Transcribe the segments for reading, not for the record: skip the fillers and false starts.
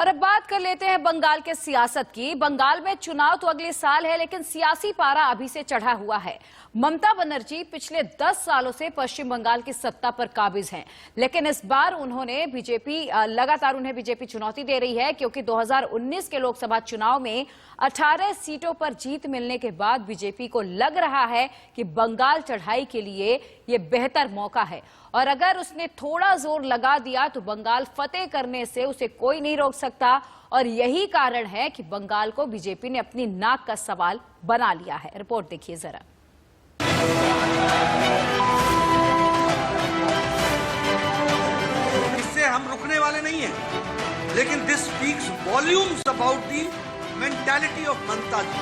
और अब बात कर लेते हैं बंगाल के सियासत की। बंगाल में चुनाव तो अगले साल है, लेकिन सियासी पारा अभी से चढ़ा हुआ है। ममता बनर्जी पिछले 10 सालों से पश्चिम बंगाल की सत्ता पर काबिज हैं, लेकिन इस बार लगातार उन्हें बीजेपी चुनौती दे रही है, क्योंकि 2019 के लोकसभा चुनाव में 18 सीटों पर जीत मिलने के बाद बीजेपी को लग रहा है कि बंगाल चढ़ाई के लिए ये बेहतर मौका है, और अगर उसने थोड़ा जोर लगा दिया तो बंगाल फतेह करने से उसे कोई नहीं रोक सकता। और यही कारण है कि बंगाल को बीजेपी ने अपनी नाक का सवाल बना लिया है। रिपोर्ट देखिए जरा। इससे हम रुकने वाले नहीं हैं, लेकिन this speaks volumes about the mentality of Mamata ji.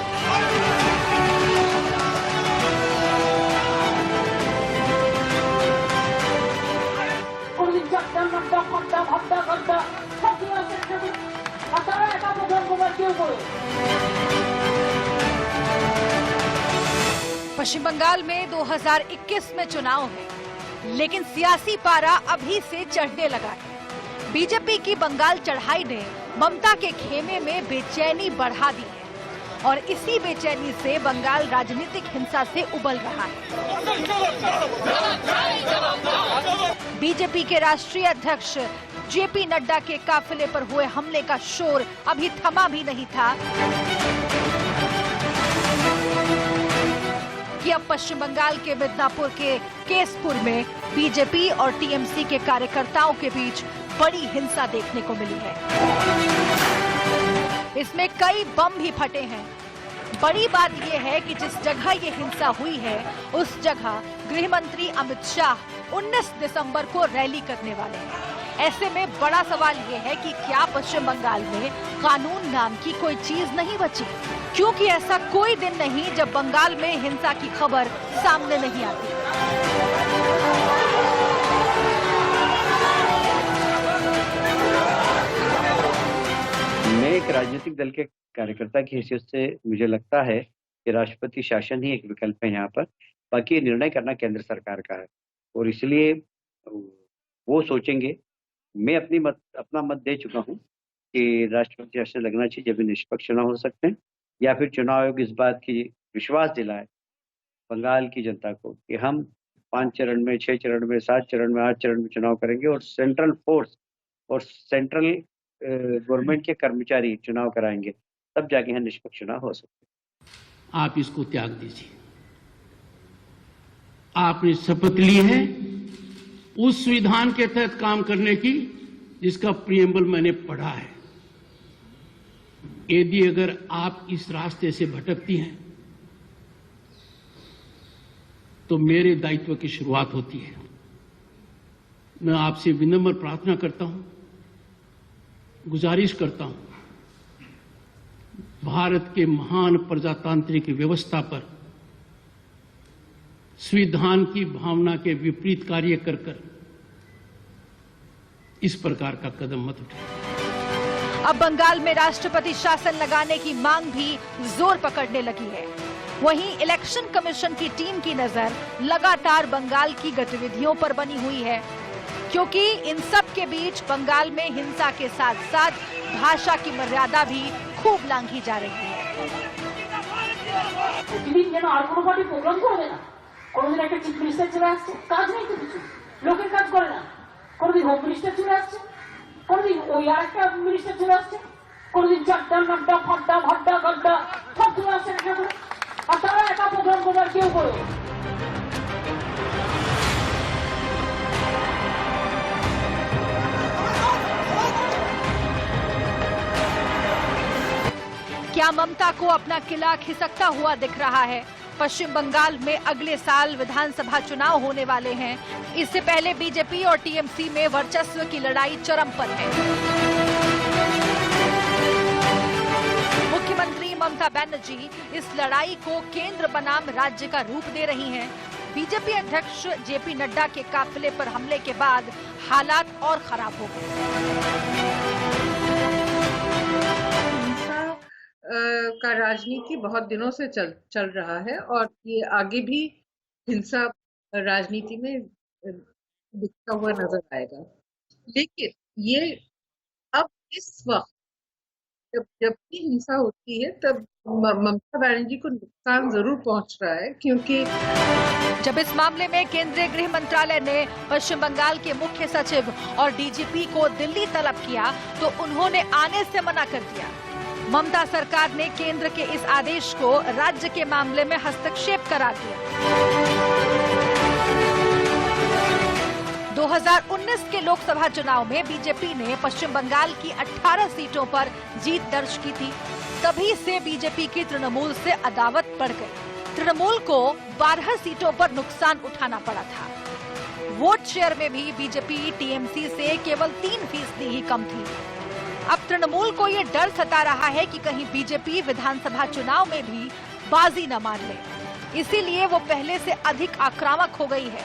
Paschim Bangal में 2021 में चुनाव है, लेकिन सियासी पारा अभी से चढ़ने लगा है। बीजेपी की बंगाल चढ़ाई ने ममता के खेमे में बेचैनी बढ़ा दी है, और इसी बेचैनी से बंगाल राजनीतिक हिंसा से उबल रहा है। बीजेपी के राष्ट्रीय अध्यक्ष जेपी नड्डा के काफिले पर हुए हमले का शोर अभी थमा भी नहीं था कि अब पश्चिम बंगाल के मिदनापुर के केसपुर में बीजेपी और टीएमसी के कार्यकर्ताओं के बीच बड़ी हिंसा देखने को मिली है। इसमें कई बम भी फटे हैं। बड़ी बात यह है कि जिस जगह ये हिंसा हुई है, उस जगह गृह मंत्री अमित शाह 19 दिसंबर को रैली करने वाले हैं। ऐसे में बड़ा सवाल ये है कि क्या पश्चिम बंगाल में कानून नाम की कोई चीज नहीं बची, क्योंकि ऐसा कोई दिन नहीं जब बंगाल में हिंसा की खबर सामने नहीं आती। मैं एक राजनीतिक दल के कार्यकर्ता की हैसियत से मुझे लगता है कि राष्ट्रपति शासन ही एक विकल्प है यहाँ पर। बाकी निर्णय करना केंद्र सरकार का है, और इसलिए वो सोचेंगे। मैं अपना मत दे चुका हूँ कि राष्ट्रपति शासन लगना चाहिए, जब भी निष्पक्ष चुनाव हो सकते हैं, या फिर चुनाव आयोग इस बात की विश्वास दिलाए बंगाल की जनता को कि हम 5 चरण में, 6 चरण में, 7 चरण में, 8 चरण में चुनाव करेंगे, और सेंट्रल फोर्स और सेंट्रल गवर्नमेंट के कर्मचारी चुनाव कराएंगे, तब जाके यहाँ निष्पक्ष चुनाव हो सकते हैं। आप इसको त्याग दीजिए। आपने शपथ ली है उस संविधान के तहत काम करने की जिसका प्रिएम्बल मैंने पढ़ा है। यदि अगर आप इस रास्ते से भटकती हैं तो मेरे दायित्व की शुरुआत होती है। मैं आपसे विनम्र प्रार्थना करता हूं, गुजारिश करता हूं, भारत के महान प्रजातांत्रिक व्यवस्था पर संविधान की भावना के विपरीत कार्य कर इस प्रकार का कदम मत उठाएं। अब बंगाल में राष्ट्रपति शासन लगाने की मांग भी जोर पकड़ने लगी है। वहीं इलेक्शन कमीशन की टीम की नजर लगातार बंगाल की गतिविधियों पर बनी हुई है, क्योंकि इन सब के बीच बंगाल में हिंसा के साथ साथ भाषा की मर्यादा भी खूब लांघी जा रही है। কোনদিন একটা চিফ মিনিস্টার চলে আসছে, কাজ নেই তো কিছু, লোকের কাজ করে না। কোনদিন হোম মিনিস্টার চলে আসছে, কোনদিন ওই আর একটা মিনিস্টার চলে আসছে, কোনদিন চারটা নাড্ডা ফাড্ডা ভাড্ডা গড্ডা সব চলে আসছে একটা করে, আর তারা একা প্রোগ্রাম করবার কেউ করে। क्या ममता को अपना किला खिसकता हुआ दिख रहा है? पश्चिम बंगाल में अगले साल विधानसभा चुनाव होने वाले हैं। इससे पहले बीजेपी और टीएमसी में वर्चस्व की लड़ाई चरम पर है। मुख्यमंत्री ममता बनर्जी इस लड़ाई को केंद्र बनाम राज्य का रूप दे रही हैं। बीजेपी अध्यक्ष जेपी नड्डा के काफिले पर हमले के बाद हालात और खराब हो गए। का राजनीति बहुत दिनों से चल रहा है, और ये आगे भी हिंसा राजनीति में दिखता हुआ नजर आएगा। लेकिन ये अब इस वक्त जब भी हिंसा होती है तब ममता बनर्जी को नुकसान जरूर पहुंच रहा है, क्योंकि जब इस मामले में केंद्रीय गृह मंत्रालय ने पश्चिम बंगाल के मुख्य सचिव और डीजीपी को दिल्ली तलब किया तो उन्होंने आने से मना कर दिया। ममता सरकार ने केंद्र के इस आदेश को राज्य के मामले में हस्तक्षेप करार दिया। 2019 के लोकसभा चुनाव में बीजेपी ने पश्चिम बंगाल की 18 सीटों पर जीत दर्ज की थी। तभी से बीजेपी की तृणमूल से अदावत बढ़ गई। तृणमूल को 12 सीटों पर नुकसान उठाना पड़ा था। वोट शेयर में भी बीजेपी टीएमसी से केवल 3% ही कम थी। अब तृणमूल को ये डर सता रहा है कि कहीं बीजेपी विधानसभा चुनाव में भी बाजी न मार ले, इसीलिए वो पहले से अधिक आक्रामक हो गई है।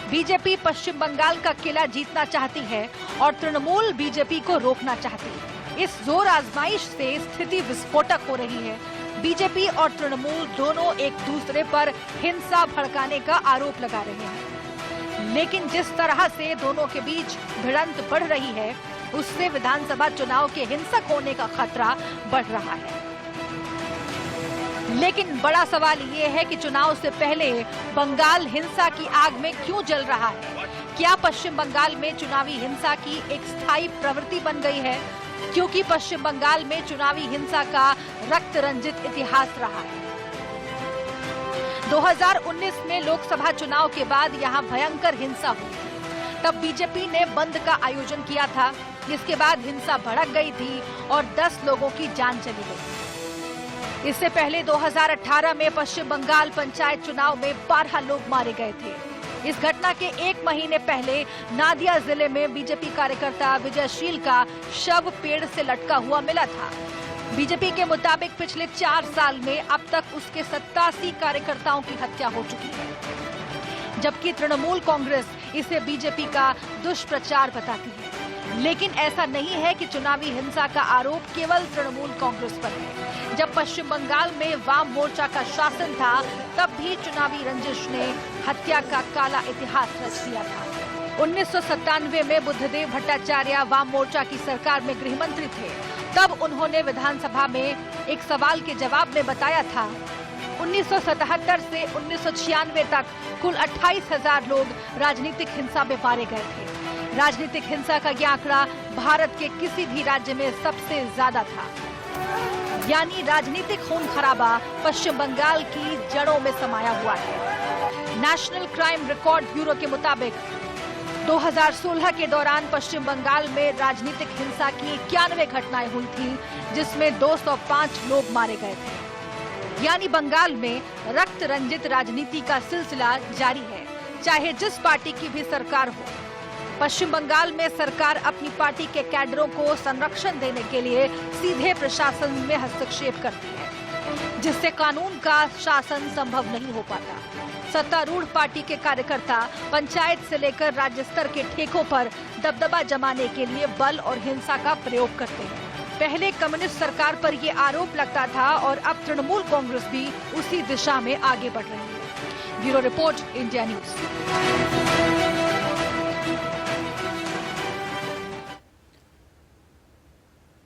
बीजेपी पश्चिम बंगाल का किला जीतना चाहती है और तृणमूल बीजेपी को रोकना चाहती है। इस जोर आजमाइश से स्थिति विस्फोटक हो रही है। बीजेपी और तृणमूल दोनों एक दूसरे पर हिंसा भड़काने का आरोप लगा रहे हैं, लेकिन जिस तरह से दोनों के बीच भिड़ंत बढ़ रही है उससे विधानसभा चुनाव के हिंसक होने का खतरा बढ़ रहा है। लेकिन बड़ा सवाल ये है कि चुनाव से पहले बंगाल हिंसा की आग में क्यों जल रहा है? क्या पश्चिम बंगाल में चुनावी हिंसा की एक स्थायी प्रवृत्ति बन गई है? क्योंकि पश्चिम बंगाल में चुनावी हिंसा का रक्त रंजित इतिहास रहा है। 2019 में लोकसभा चुनाव के बाद यहाँ भयंकर हिंसा हुई। तब बीजेपी ने बंद का आयोजन किया था। इसके बाद हिंसा भड़क गई थी और 10 लोगों की जान चली गई। इससे पहले 2018 में पश्चिम बंगाल पंचायत चुनाव में 12 लोग मारे गए थे। इस घटना के 1 महीने पहले नादिया जिले में बीजेपी कार्यकर्ता विजयशील का शव पेड़ से लटका हुआ मिला था। बीजेपी के मुताबिक पिछले 4 साल में अब तक उसके 87 कार्यकर्ताओं की हत्या हो चुकी है, जबकि तृणमूल कांग्रेस इसे बीजेपी का दुष्प्रचार बताती है। लेकिन ऐसा नहीं है कि चुनावी हिंसा का आरोप केवल तृणमूल कांग्रेस पर है। जब पश्चिम बंगाल में वाम मोर्चा का शासन था तब भी चुनावी रंजिश ने हत्या का काला इतिहास रच दिया था। 1997 में बुद्धदेव भट्टाचार्य वाम मोर्चा की सरकार में गृह मंत्री थे। तब उन्होंने विधानसभा में एक सवाल के जवाब में बताया था 1977 से 1996 तक कुल 28,000 लोग राजनीतिक हिंसा में मारे गए थे। राजनीतिक हिंसा का यह आंकड़ा भारत के किसी भी राज्य में सबसे ज्यादा था। यानी राजनीतिक खून खराबा पश्चिम बंगाल की जड़ों में समाया हुआ है। नेशनल क्राइम रिकॉर्ड ब्यूरो के मुताबिक 2016 के दौरान पश्चिम बंगाल में राजनीतिक हिंसा की 91 घटनाएं हुई थी, जिसमें 205 लोग मारे गए थे। यानी बंगाल में रक्त रंजित राजनीति का सिलसिला जारी है, चाहे जिस पार्टी की भी सरकार हो। पश्चिम बंगाल में सरकार अपनी पार्टी के कैडरों को संरक्षण देने के लिए सीधे प्रशासन में हस्तक्षेप करती है, जिससे कानून का शासन संभव नहीं हो पाता। सत्तारूढ़ पार्टी के कार्यकर्ता पंचायत से लेकर राज्य स्तर के ठेकों पर दबदबा जमाने के लिए बल और हिंसा का प्रयोग करते हैं। पहले कम्युनिस्ट सरकार पर ये आरोप लगता था और अब तृणमूल कांग्रेस भी उसी दिशा में आगे बढ़ रही है। Bureau report, India news.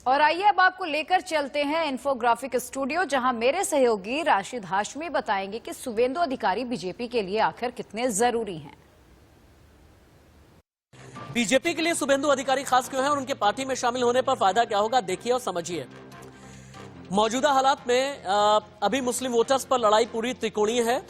और आइए अब आपको लेकर चलते हैं इन्फोग्राफिक स्टूडियो, जहां मेरे सहयोगी राशिद हाशमी बताएंगे कि शुभेंदु अधिकारी बीजेपी के लिए आखिर कितने जरूरी हैं। बीजेपी के लिए शुभेंदु अधिकारी खास क्यों है और उनके पार्टी में शामिल होने पर फायदा क्या होगा, देखिए और समझिए। मौजूदा हालात में अभी मुस्लिम वोटर्स पर लड़ाई पूरी त्रिकोणीय है।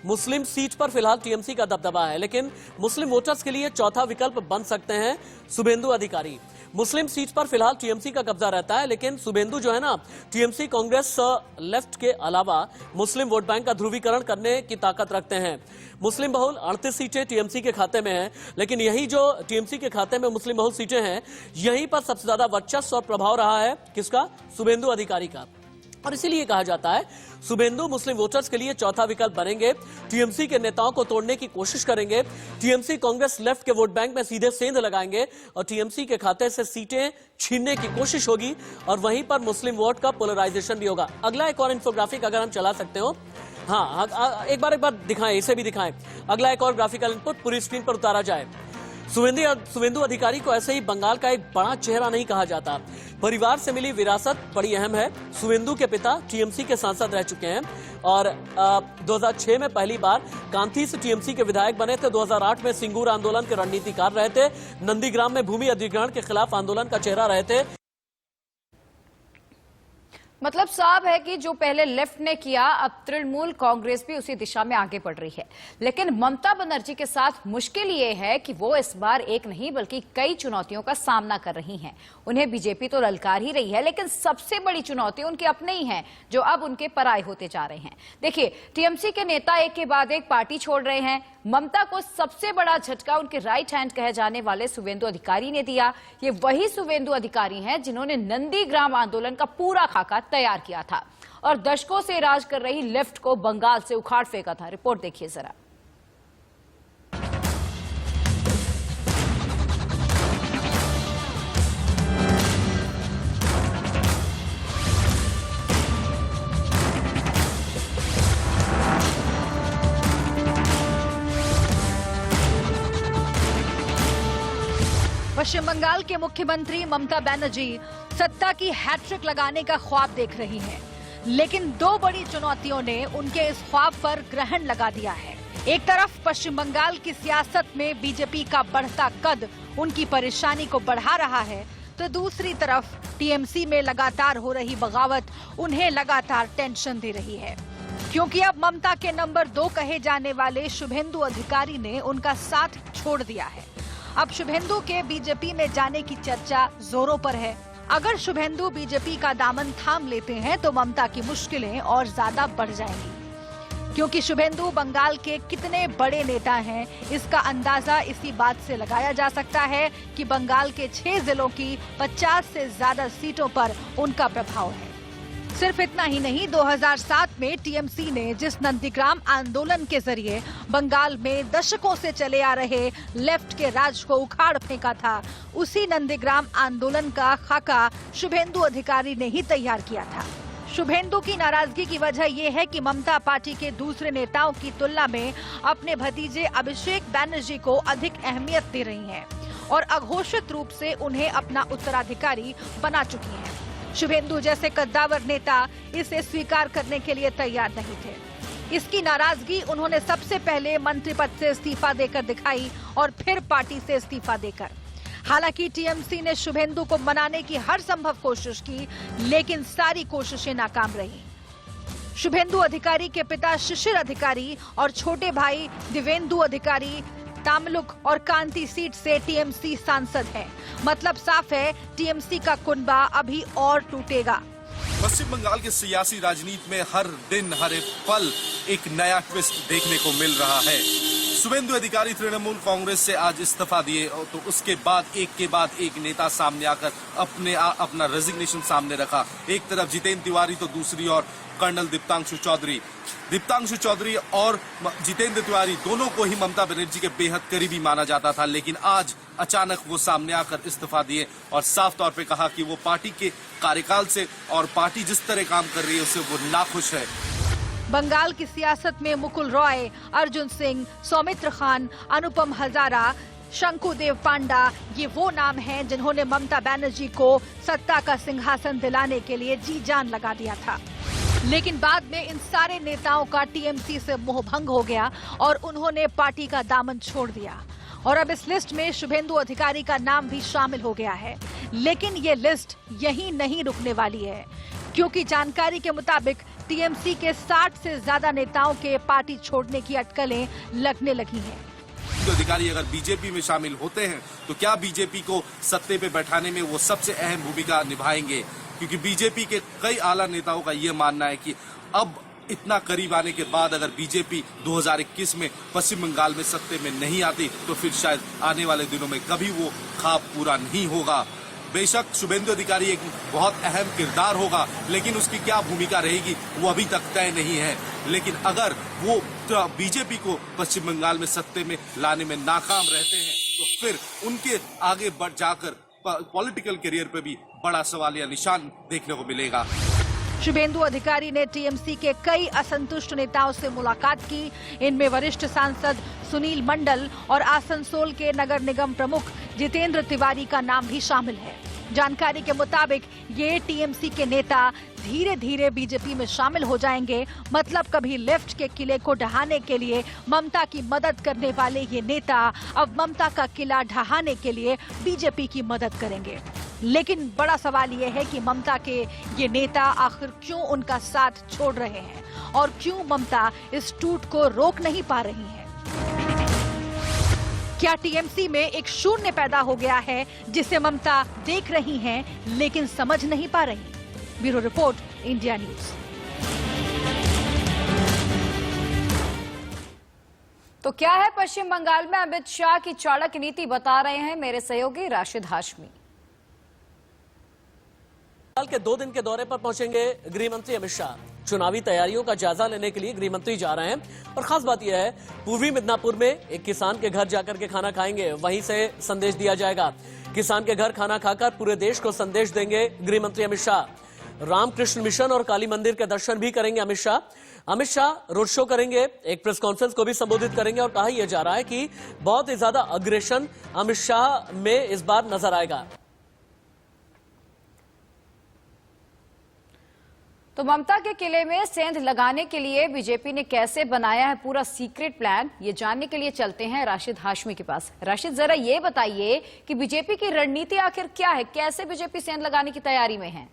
मुस्लिम सीट पर फिलहाल टीएमसी का दबदबा है, लेकिन मुस्लिम वोटर्स के लिए चौथा विकल्प बन सकते हैं शुभेंदु अधिकारी। मुस्लिम सीट पर फिलहाल टीएमसी का कब्जा रहता है, लेकिन शुभेंदु जो है ना, टीएमसी कांग्रेस लेफ्ट के अलावा मुस्लिम वोट बैंक का ध्रुवीकरण करने की ताकत रखते हैं। मुस्लिम बहुल 38 सीटें टीएमसी के खाते में हैं, लेकिन यही जो टीएमसी के खाते में मुस्लिम बहुल सीटें हैं, यहीं पर सबसे ज्यादा वर्चस्व और प्रभाव रहा है किसका, शुभेंदु अधिकारी का। और इसीलिए कहा जाता है शुभेंदु मुस्लिम वोटर्स के लिए चौथा विकल्प बनेंगे। टीएमसी के नेताओं को तोड़ने की कोशिश करेंगे। टीएमसी कांग्रेस लेफ्ट के वोट बैंक में सीधे सेंध लगाएंगे और टीएमसी के खाते से सीटें छीनने की कोशिश होगी और वहीं पर मुस्लिम वोट का पोलराइजेशन भी होगा। अगला एक और इन्फोग्राफिक अगर हम चला सकते हो, हाँ एक बार दिखाएं, इसे भी दिखाएं। अगला एक और ग्राफिकल इनपुट पूरी स्क्रीन पर उतारा जाए। शुभेंदु अधिकारी को ऐसे ही बंगाल का एक बड़ा चेहरा नहीं कहा जाता। परिवार से मिली विरासत बड़ी अहम है। शुभेंदु के पिता टीएमसी के सांसद रह चुके हैं और 2006 में पहली बार कांथी से टीएमसी के विधायक बने थे। 2008 में सिंगूर आंदोलन के रणनीतिकार रहे थे। नंदीग्राम में भूमि अधिग्रहण के खिलाफ आंदोलन का चेहरा रहे थे। मतलब साफ है कि जो पहले लेफ्ट ने किया, अब तृणमूल कांग्रेस भी उसी दिशा में आगे बढ़ रही है। लेकिन ममता बनर्जी के साथ मुश्किल ये है कि वो इस बार एक नहीं बल्कि कई चुनौतियों का सामना कर रही हैं। उन्हें बीजेपी तो ललकार ही रही है, लेकिन सबसे बड़ी चुनौती उनके अपने ही हैं, जो अब उनके पराये होते जा रहे हैं। देखिए, टीएमसी के नेता एक के बाद एक पार्टी छोड़ रहे हैं। ममता को सबसे बड़ा झटका उनके राइट हैंड कहे जाने वाले शुभेंदु अधिकारी ने दिया। ये वही शुभेंदु अधिकारी हैं जिन्होंने नंदीग्राम आंदोलन का पूरा खाका तैयार किया था और दशकों से राज कर रही लेफ्ट को बंगाल से उखाड़ फेंका था। रिपोर्ट देखिए जरा। पश्चिम बंगाल के मुख्यमंत्री ममता बनर्जी सत्ता की हैट्रिक लगाने का ख्वाब देख रही हैं, लेकिन दो बड़ी चुनौतियों ने उनके इस ख्वाब पर ग्रहण लगा दिया है। एक तरफ पश्चिम बंगाल की सियासत में बीजेपी का बढ़ता कद उनकी परेशानी को बढ़ा रहा है, तो दूसरी तरफ टीएमसी में लगातार हो रही बगावत उन्हें लगातार टेंशन दे रही है, क्योंकि अब ममता के नंबर 2 कहे जाने वाले शुभेंदु अधिकारी ने उनका साथ छोड़ दिया है। अब शुभेंदु के बीजेपी में जाने की चर्चा जोरों पर है। अगर शुभेंदु बीजेपी का दामन थाम लेते हैं तो ममता की मुश्किलें और ज्यादा बढ़ जाएंगी, क्योंकि शुभेंदु बंगाल के कितने बड़े नेता हैं, इसका अंदाजा इसी बात से लगाया जा सकता है कि बंगाल के 6 जिलों की 50 से ज्यादा सीटों पर उनका प्रभाव है। सिर्फ इतना ही नहीं, 2007 में टीएमसी ने जिस नंदीग्राम आंदोलन के जरिए बंगाल में दशकों से चले आ रहे लेफ्ट के राज को उखाड़ फेंका था, उसी नंदीग्राम आंदोलन का खाका शुभेंदु अधिकारी ने ही तैयार किया था। शुभेंदु की नाराजगी की वजह यह है कि ममता पार्टी के दूसरे नेताओं की तुलना में अपने भतीजे अभिषेक बैनर्जी को अधिक अहमियत दे रही हैं और अघोषित रूप से उन्हें अपना उत्तराधिकारी बना चुकी हैं। शुभेंदु जैसे कद्दावर नेता इसे स्वीकार करने के लिए तैयार नहीं थे। इसकी नाराजगी उन्होंने सबसे पहले मंत्री पद से इस्तीफा देकर दिखाई और फिर पार्टी से इस्तीफा देकर। हालांकि टीएमसी ने शुभेंदु को मनाने की हर संभव कोशिश की, लेकिन सारी कोशिशें नाकाम रही। शुभेंदु अधिकारी के पिता शिशिर अधिकारी और छोटे भाई दिवेंदु अधिकारी तामलुक और कांती सीट से टीएमसी सांसद हैं। मतलब साफ है, टीएमसी का कुनबा अभी और टूटेगा। पश्चिम बंगाल के सियासी राजनीति में हर दिन हर एक पल एक नया ट्विस्ट देखने को मिल रहा है। शुभेंदु अधिकारी तृणमूल कांग्रेस से आज इस्तीफा दिए तो उसके बाद एक नेता सामने आकर अपना रेजिग्नेशन सामने रखा। एक तरफ जितेंद्र तिवारी तो दूसरी ओर कर्नल दीप्तांशु चौधरी और जितेंद्र तिवारी दोनों को ही ममता बनर्जी के बेहद करीबी माना जाता था, लेकिन आज अचानक वो सामने आकर इस्तीफा दिए और साफ तौर पे कहा कि वो पार्टी के कार्यकाल से और पार्टी जिस तरह काम कर रही है उससे वो नाखुश है। बंगाल की सियासत में मुकुल रॉय, अर्जुन सिंह, सौमित्र खान, अनुपम हजारा, शंकुदेव पांडा, ये वो नाम हैं जिन्होंने ममता बनर्जी को सत्ता का सिंहासन दिलाने के लिए जी जान लगा दिया था। लेकिन बाद में इन सारे नेताओं का टीएमसी से मोह भंग हो गया और उन्होंने पार्टी का दामन छोड़ दिया और अब इस लिस्ट में शुभेंदु अधिकारी का नाम भी शामिल हो गया है। लेकिन ये लिस्ट यहीं नहीं रुकने वाली है, क्योंकि जानकारी के मुताबिक टीएमसी के 60 से ज्यादा नेताओं के पार्टी छोड़ने की अटकलें लगने लगी हैं। अधिकारी अगर बीजेपी में शामिल होते हैं तो क्या बीजेपी को सत्ते पे बैठाने में वो सबसे अहम भूमिका निभाएंगे, क्योंकि बीजेपी के कई आला नेताओं का ये मानना है कि अब इतना करीब आने के बाद अगर बीजेपी 2021 में पश्चिम बंगाल में सत्ते में नहीं आती तो फिर शायद आने वाले दिनों में कभी वो ख्वाब पूरा नहीं होगा। बेशक शुभेंदु अधिकारी एक बहुत अहम किरदार होगा, लेकिन उसकी क्या भूमिका रहेगी वो अभी तक तय नहीं है। लेकिन अगर वो बीजेपी को पश्चिम बंगाल में सत्ते में लाने में नाकाम रहते हैं तो फिर उनके आगे बढ़ जाकर पॉलिटिकल करियर पे भी बड़ा सवालिया निशान देखने को मिलेगा। शुभेंदु अधिकारी ने टीएमसी के कई असंतुष्ट नेताओं से मुलाकात की। इनमें वरिष्ठ सांसद सुनील मंडल और आसनसोल के नगर निगम प्रमुख जितेंद्र तिवारी का नाम भी शामिल है। जानकारी के मुताबिक ये टीएमसी के नेता धीरे धीरे बीजेपी में शामिल हो जाएंगे। मतलब कभी लेफ्ट के किले को ढहाने के लिए ममता की मदद करने वाले ये नेता अब ममता का किला ढहाने के लिए बीजेपी की मदद करेंगे। लेकिन बड़ा सवाल ये है कि ममता के ये नेता आखिर क्यों उनका साथ छोड़ रहे हैं और क्यों ममता इस टूट को रोक नहीं पा रही है। क्या टीएमसी में एक शून्य पैदा हो गया है जिसे ममता देख रही हैं लेकिन समझ नहीं पा रही? Bureau report, India news. तो क्या है पश्चिम बंगाल में अमित शाह की चाणक्य नीति, बता रहे हैं मेरे सहयोगी राशिद हाशमी। बंगाल के 2 दिन के दौरे पर पहुंचेंगे गृह मंत्री अमित शाह। चुनावी तैयारियों का जायजा लेने के लिए गृह मंत्री जा रहे हैं और खास बात यह है पूर्वी मिदनापुर में एक किसान के घर जाकर के खाना खाएंगे, वहीं से संदेश दिया जाएगा। किसान के घर खाना खाकर पूरे देश को संदेश देंगे गृह मंत्री अमित शाह। रामकृष्ण मिशन और काली मंदिर के दर्शन भी करेंगे अमित शाह। अमित शाह रोड शो करेंगे, एक प्रेस कॉन्फ्रेंस को भी संबोधित करेंगे और कहा यह जा रहा है कि बहुत ही ज्यादा अग्रेशन अमित शाह में इस बार नजर आएगा। तो ममता के किले में सेंध लगाने के लिए बीजेपी ने कैसे बनाया है पूरा सीक्रेट प्लान, ये जानने के लिए चलते हैं राशिद हाशमी के पास। राशिद, जरा ये बताइए कि बीजेपी की रणनीति आखिर क्या है, कैसे बीजेपी सेंध लगाने की तैयारी में है?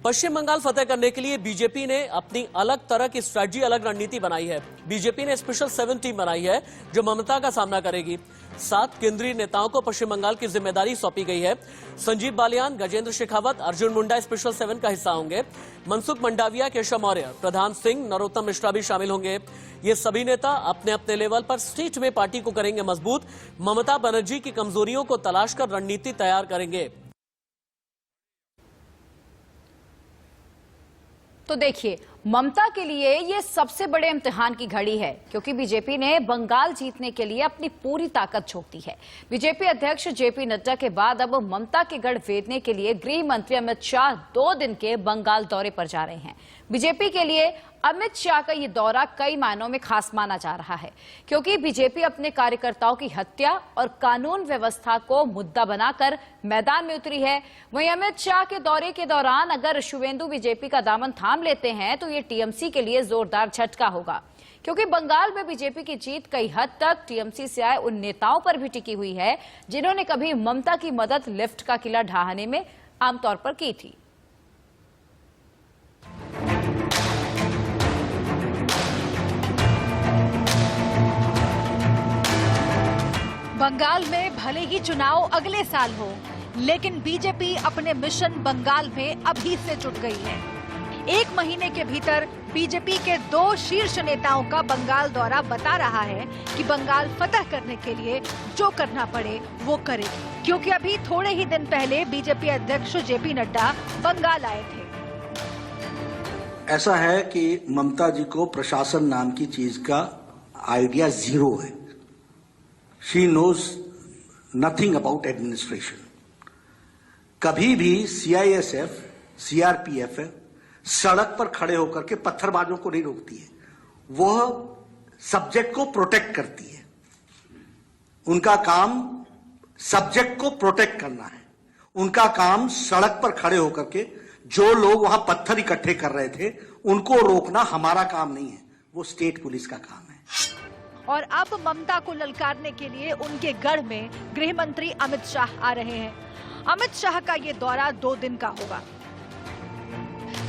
पश्चिम बंगाल फतेह करने के लिए बीजेपी ने अपनी अलग तरह की स्ट्रेटजी, अलग रणनीति बनाई है। बीजेपी ने स्पेशल 7 टीम बनाई है जो ममता का सामना करेगी। 7 केंद्रीय नेताओं को पश्चिम बंगाल की जिम्मेदारी सौंपी गई है। संजीव बालियान, गजेंद्र शेखावत, अर्जुन मुंडा स्पेशल 7 का हिस्सा होंगे। मनसुख मंडाविया, केशव मौर्य, प्रधान सिंह, नरोत्तम मिश्रा भी शामिल होंगे। ये सभी नेता अपने अपने लेवल पर स्टेट में पार्टी को करेंगे मजबूत। ममता बनर्जी की कमजोरियों को तलाश कर रणनीति तैयार करेंगे। तो देखिए, ममता के लिए ये सबसे बड़े इम्तिहान की घड़ी है क्योंकि बीजेपी ने बंगाल जीतने के लिए अपनी पूरी ताकत झोंक दी है। बीजेपी अध्यक्ष जेपी नड्डा के बाद अब ममता के गढ़ भेदने के लिए गृह मंत्री अमित शाह 2 दिन के बंगाल दौरे पर जा रहे हैं। बीजेपी के लिए अमित शाह का ये दौरा कई मायनों में खास माना जा रहा है क्योंकि बीजेपी अपने कार्यकर्ताओं की हत्या और कानून व्यवस्था को मुद्दा बनाकर मैदान में उतरी है। वहीं अमित शाह के दौरे के दौरान अगर शुवेंदु बीजेपी का दामन थाम लेते हैं तो ये टीएमसी के लिए जोरदार झटका होगा क्योंकि बंगाल में बीजेपी की जीत कई हद तक टीएमसी से आए उन नेताओं पर भी टिकी हुई है जिन्होंने कभी ममता की मदद लेफ्ट का किला ढहाने में आमतौर पर की थी। बंगाल में भले ही चुनाव अगले साल हो, लेकिन बीजेपी अपने मिशन बंगाल में अभी से जुट गई है। 1 महीने के भीतर बीजेपी के 2 शीर्ष नेताओं का बंगाल दौरा बता रहा है कि बंगाल फतह करने के लिए जो करना पड़े वो करेगी, क्योंकि अभी थोड़े ही दिन पहले बीजेपी अध्यक्ष जेपी नड्डा बंगाल आए थे। ऐसा है कि ममता जी को प्रशासन नाम की चीज का आइडिया जीरो है। She knows nothing about administration. कभी भी सीआईएसएफ, सीआरपीएफ सड़क पर खड़े होकर के पत्थरबाजों को नहीं रोकती है, वह सब्जेक्ट को प्रोटेक्ट करती है। उनका काम सब्जेक्ट को प्रोटेक्ट करना है। उनका काम सड़क पर खड़े होकर के जो लोग वहां पत्थर इकट्ठे कर रहे थे उनको रोकना हमारा काम नहीं है, वो स्टेट पुलिस का काम है। और अब ममता को ललकारने के लिए उनके गढ़ में गृह मंत्री अमित शाह आ रहे हैं। अमित शाह का ये दौरा 2 दिन का होगा,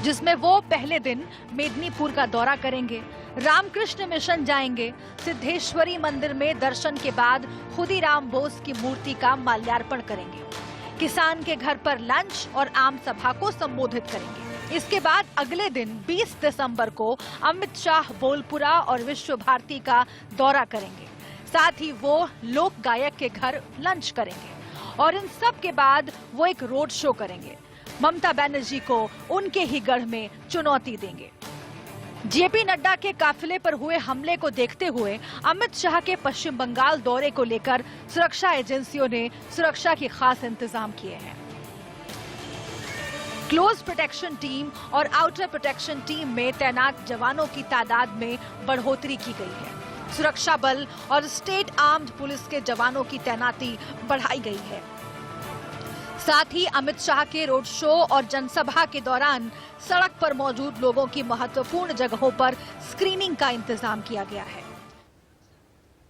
जिसमें वो पहले दिन मेदिनीपुर का दौरा करेंगे, रामकृष्ण मिशन जाएंगे, सिद्धेश्वरी मंदिर में दर्शन के बाद खुदीराम बोस की मूर्ति का माल्यार्पण करेंगे, किसान के घर पर लंच और आम सभा को संबोधित करेंगे। इसके बाद अगले दिन 20 दिसंबर को अमित शाह बोलपुरा और विश्व भारती का दौरा करेंगे। साथ ही वो लोक गायक के घर लंच करेंगे और इन सब के बाद वो एक रोड शो करेंगे। ममता बनर्जी को उनके ही गढ़ में चुनौती देंगे। जेपी नड्डा के काफिले पर हुए हमले को देखते हुए अमित शाह के पश्चिम बंगाल दौरे को लेकर सुरक्षा एजेंसियों ने सुरक्षा के खास इंतजाम किए हैं। क्लोज प्रोटेक्शन टीम और आउटर प्रोटेक्शन टीम में तैनात जवानों की तादाद में बढ़ोतरी की गई है। सुरक्षा बल और स्टेट आर्म्ड पुलिस के जवानों की तैनाती बढ़ाई गई है। साथ ही अमित शाह के रोड शो और जनसभा के दौरान सड़क पर मौजूद लोगों की महत्वपूर्ण जगहों पर स्क्रीनिंग का इंतजाम किया गया है।